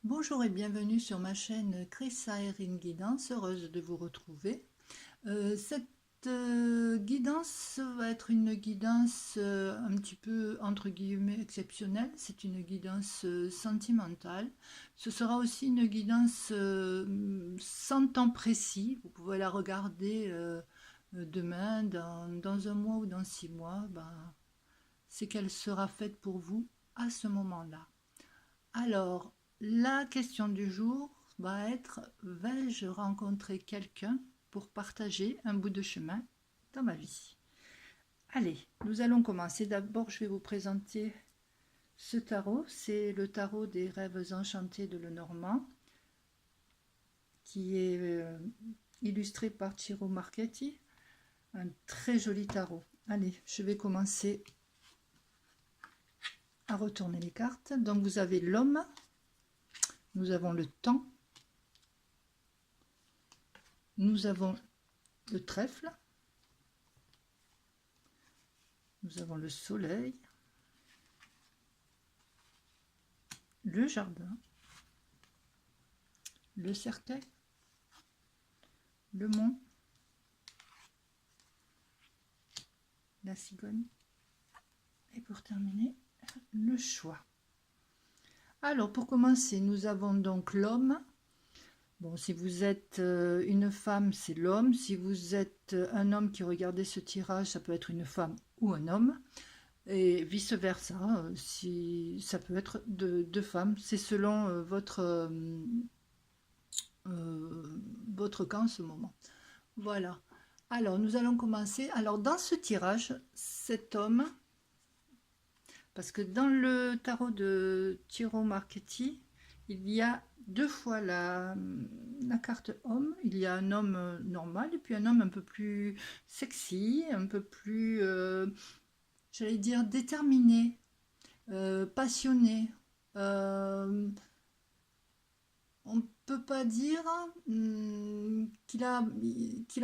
Bonjour et bienvenue sur ma chaîne Cressa Erin Guidance, heureuse de vous retrouver. Cette guidance va être une guidance un petit peu entre guillemets exceptionnelle, c'est une guidance sentimentale. Ce sera aussi une guidance sans temps précis, vous pouvez la regarder demain, dans un mois ou dans 6 mois, c'est qu'elle sera faite pour vous à ce moment-là. Alors, la question du jour va être: vais-je rencontrer quelqu'un pour partager un bout de chemin dans ma vie? Allez, nous allons commencer. D'abord, je vais vous présenter ce tarot. C'est le tarot des rêves enchantés de Lenormand, qui est illustré par Ciro Marchetti. Un très joli tarot. Allez, je vais commencer à retourner les cartes. Donc, vous avez l'homme. Nous avons le temps, nous avons le trèfle, nous avons le soleil, le jardin, le cercueil, le mont, la cigogne et pour terminer, le choix. Alors, pour commencer, nous avons donc l'homme. Bon, si vous êtes une femme, c'est l'homme. Si vous êtes un homme qui regardez ce tirage, ça peut être une femme ou un homme. Et vice-versa, si ça peut être deux femmes. C'est selon votre cas en ce moment. Voilà. Alors, nous allons commencer. Alors, dans ce tirage, cet homme... Parce que dans le tarot de Ciro Marchetti, il y a deux fois la carte homme. Il y a un homme normal et puis un homme un peu plus sexy, un peu plus, j'allais dire, déterminé, passionné. On ne peut pas dire qu'il a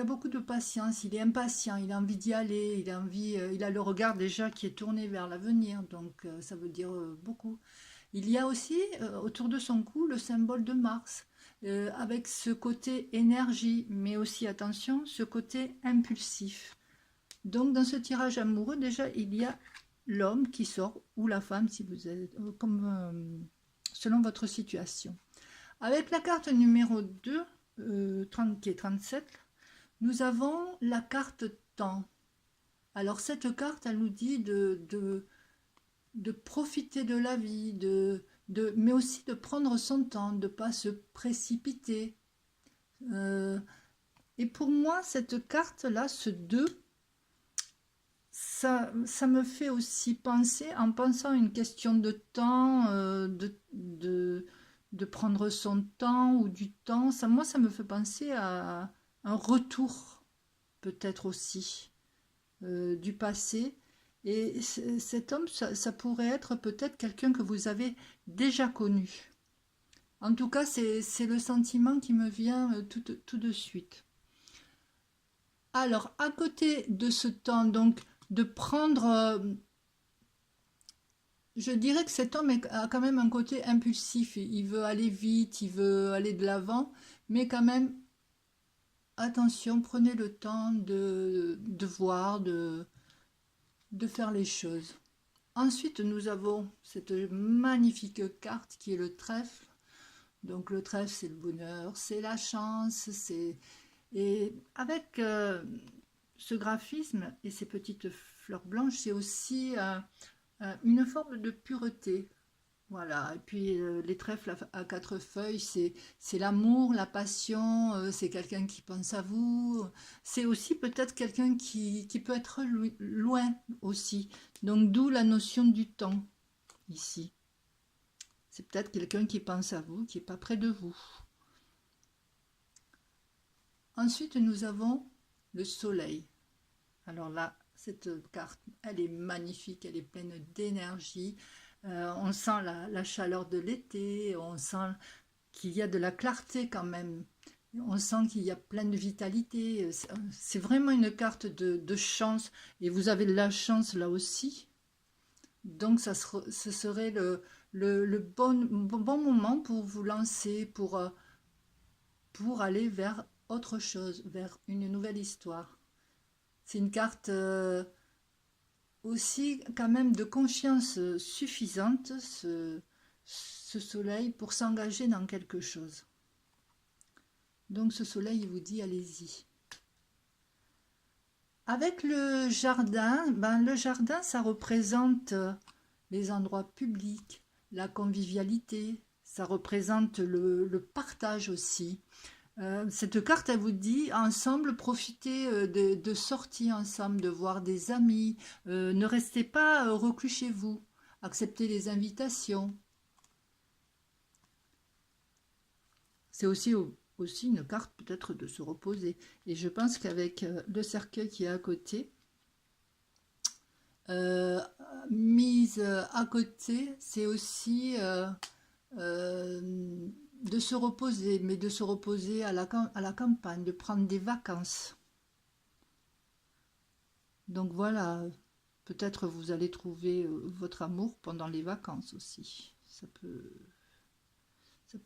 beaucoup de patience, il est impatient, il a envie d'y aller, il a le regard déjà qui est tourné vers l'avenir, donc ça veut dire beaucoup. Il y a aussi autour de son cou le symbole de Mars, avec ce côté énergie, mais aussi, attention, ce côté impulsif. Donc dans ce tirage amoureux, déjà, il y a l'homme qui sort, ou la femme, si vous êtes, selon votre situation. Avec la carte numéro 2, qui est 37, nous avons la carte temps. Alors cette carte, elle nous dit de profiter de la vie, mais aussi de prendre son temps, de ne pas se précipiter. Et pour moi, cette carte-là, ce 2, ça me fait aussi penser, en pensant à une question de temps, de prendre son temps ou du temps, moi ça me fait penser à un retour peut-être aussi du passé. Et cet homme, ça pourrait être peut-être quelqu'un que vous avez déjà connu. En tout cas, c'est le sentiment qui me vient tout de suite. Alors, à côté de ce temps, donc, de prendre... je dirais que cet homme a quand même un côté impulsif. Il veut aller vite, il veut aller de l'avant, mais quand même, attention, prenez le temps de voir, de faire les choses. Ensuite, nous avons cette magnifique carte qui est le trèfle. Donc le trèfle, c'est le bonheur, c'est la chance, et avec ce graphisme et ces petites fleurs blanches, c'est aussi une forme de pureté. Voilà, et puis les trèfles à 4 feuilles, c'est l'amour, la passion, c'est quelqu'un qui pense à vous, c'est aussi peut-être quelqu'un qui peut être loin aussi, donc d'où la notion du temps ici. C'est peut-être quelqu'un qui pense à vous, qui n'est pas près de vous. Ensuite, nous avons le soleil. Alors là, cette carte, elle est magnifique, elle est pleine d'énergie. On sent la chaleur de l'été, on sent qu'il y a de la clarté quand même. On sent qu'il y a plein de vitalité. C'est vraiment une carte de chance. Et vous avez de la chance là aussi. Donc, ce serait le bon moment pour vous lancer, pour aller vers autre chose, vers une nouvelle histoire. C'est une carte aussi quand même de conscience suffisante, ce soleil, pour s'engager dans quelque chose. Donc ce soleil, il vous dit, allez-y. Avec le jardin, ça représente les endroits publics, la convivialité, ça représente le partage aussi. Cette carte, elle vous dit, ensemble, profitez de sorties ensemble, de voir des amis, ne restez pas reclus chez vous, acceptez les invitations. C'est aussi une carte peut-être de se reposer. Et je pense qu'avec le cercueil qui est à côté, euh, mise à côté, c'est aussi de se reposer, mais de se reposer à la campagne, de prendre des vacances. Donc voilà, peut-être vous allez trouver votre amour pendant les vacances aussi. Ça peut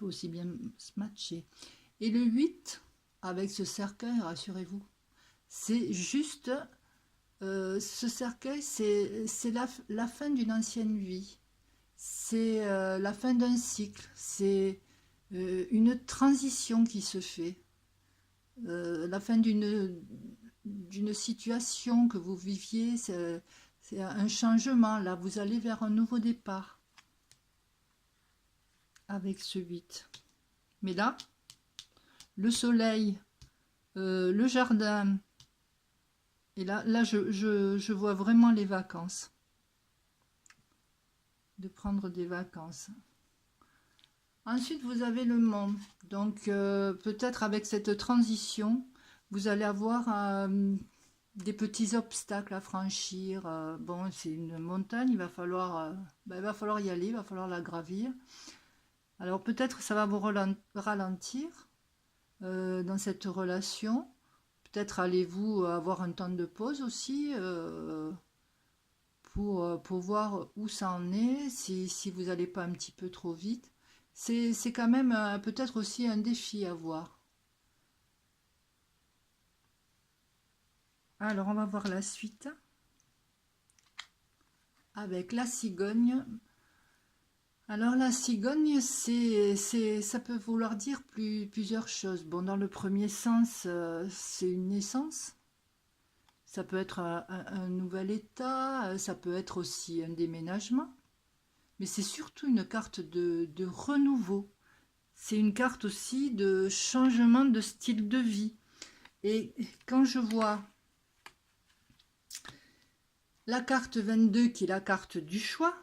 aussi bien se matcher. Et le 8, avec ce cercueil, rassurez-vous, c'est juste, ce cercueil, c'est la fin d'une ancienne vie. C'est la fin d'un cycle. C'est une transition qui se fait. La fin d'une situation que vous viviez, c'est un changement. Là, vous allez vers un nouveau départ avec ce 8. Mais là, le soleil, le jardin, et là je vois vraiment les vacances. De prendre des vacances. Ensuite, vous avez le monde. Donc, peut-être avec cette transition, vous allez avoir des petits obstacles à franchir. Bon, c'est une montagne, il va falloir y aller, il va falloir la gravir. Alors, peut-être ça va vous ralentir dans cette relation. Peut-être allez-vous avoir un temps de pause aussi pour voir où ça en est, si vous n'allez pas un petit peu trop vite. C'est quand même peut-être aussi un défi à voir. Alors, on va voir la suite avec la cigogne. Alors, la cigogne, ça peut vouloir dire plusieurs choses. Bon, dans le premier sens, c'est une naissance. Ça peut être un nouvel état, ça peut être aussi un déménagement. Mais c'est surtout une carte de renouveau. C'est une carte aussi de changement de style de vie. Et quand je vois la carte 22, qui est la carte du choix,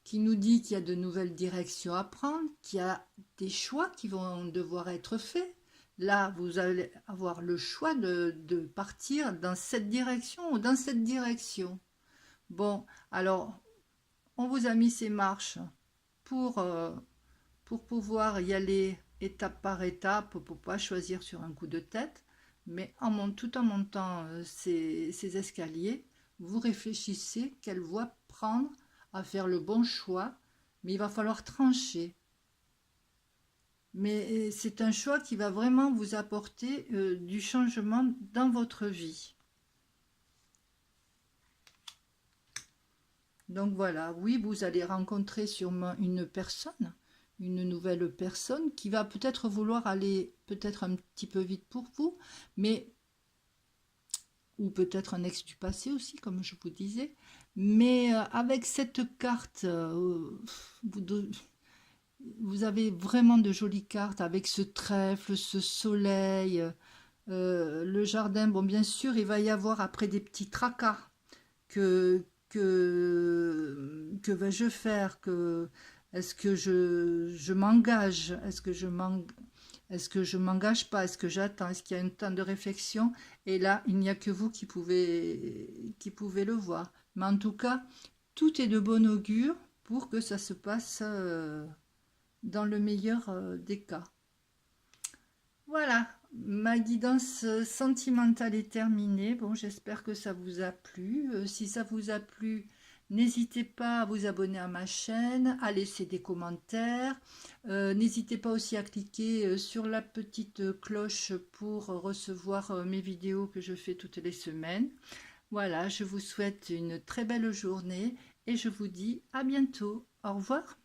qui nous dit qu'il y a de nouvelles directions à prendre, qu'il y a des choix qui vont devoir être faits, là, vous allez avoir le choix de partir dans cette direction ou dans cette direction. Bon, alors, on vous a mis ces marches pour, euh, pour pouvoir y aller étape par étape, pour ne pas choisir sur un coup de tête, mais tout en montant ces escaliers, vous réfléchissez quelle voie prendre à faire le bon choix, mais il va falloir trancher. Mais c'est un choix qui va vraiment vous apporter du changement dans votre vie. Donc voilà, oui, vous allez rencontrer sûrement une personne, une nouvelle personne qui va peut-être vouloir aller peut-être un petit peu vite pour vous, mais ou peut-être un ex du passé aussi, comme je vous disais. Mais avec cette carte, vous avez vraiment de jolies cartes avec ce trèfle, ce soleil, le jardin. Bon, bien sûr, il va y avoir après des petits tracas que vais-je faire, est-ce que je m'engage, est-ce que je m'engage pas, est-ce que j'attends, est-ce qu'il y a un temps de réflexion, et là il n'y a que vous qui pouvez le voir. Mais en tout cas, tout est de bon augure pour que ça se passe dans le meilleur des cas. Voilà, ma guidance sentimentale est terminée. Bon, j'espère que ça vous a plu. Si ça vous a plu, N'hésitez pas à vous abonner à ma chaîne, à laisser des commentaires. N'hésitez pas aussi à cliquer sur la petite cloche pour recevoir mes vidéos que je fais toutes les semaines. Voilà, je vous souhaite une très belle journée et je vous dis à bientôt. Au revoir.